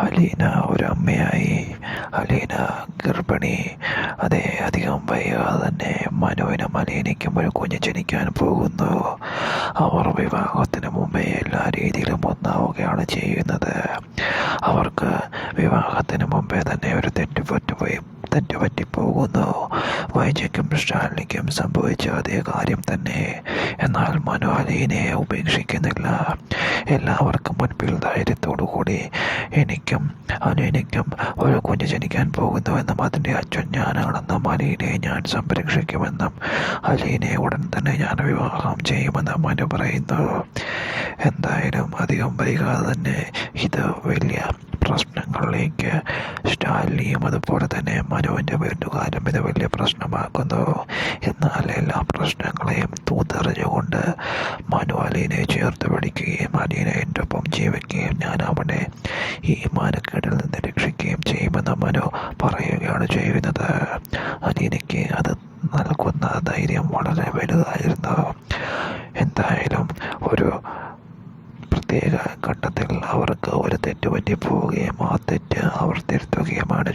അലീന ഒരു അമ്മയായി. അലീന ഗർഭിണി. അതെ, അധികം വൈകാതെ തന്നെ മനുവിനും അലീനയ്ക്കും ഒരു കുഞ്ഞ് ജനിക്കാൻ പോകുന്നു. അവർ വിവാഹത്തിന് മുമ്പേ എല്ലാ രീതിയിലും ഒന്നാവുകയാണ് ചെയ്യുന്നത്. അവർക്ക് വിവാഹത്തിന് മുമ്പേ തന്നെ ഒരു തെറ്റുപറ്റിപ്പോകുന്നു. വൈജയ്ക്കും സ്റ്റാലിനിക്കും സംഭവിച്ച അതേ കാര്യം തന്നെ. എന്നാൽ മനു അലീനയെ ഉപേക്ഷിക്കുന്നില്ല. എല്ലാവർക്കും മുൻപിൽ ധൈര്യത്തോടുകൂടി എനിക്കും അലീനയ്ക്കും ഒരു കുഞ്ഞ് ജനിക്കാൻ പോകുന്നുവെന്നും അതിൻ്റെ അച്ഛൻ ഞാനാണെന്നും അലീനയെ ഞാൻ സംരക്ഷിക്കുമെന്നും അലീനയെ ഉടൻ തന്നെ ഞാൻ വിവാഹം ചെയ്യുമെന്നും മനു പറയുന്നു. എന്തായാലും അധികം വൈകാതെ തന്നെ ഇത് വലിയ പ്രശ്നങ്ങളിലേക്ക് സ്റ്റാലിനിയും അതുപോലെ തന്നെ മനുവിൻ്റെ വീട്ടുകാരും ഇത് വലിയ പ്രശ്നമാക്കുന്നു. എന്നാൽ എല്ലാ പ്രശ്നങ്ങളെയും തൂത്തെറിഞ്ഞുകൊണ്ട് മനു അലീനയെ ചേർത്ത് പിടിക്കുകയും അലീന എൻ്റെ ഒപ്പം ജീവിക്കുകയും ഞാൻ അവനെ ഈ മാനക്കേടിൽ നിന്ന് രക്ഷിക്കുകയും ചെയ്യുമെന്ന് മനു പറയുകയാണ് ചെയ്യുന്നത്. അലീനയ്ക്ക് അത് നൽകുന്ന ധൈര്യം വളരെ വലുതായിരുന്നു. എന്തായാലും ഒരു പ്രത്യേക ഘട്ടത്തിൽ അവർക്ക് ഒരു തെറ്റ് പറ്റി പോവുകയും ആ തെറ്റ് അവർ തിരുത്തുകയുമാണ്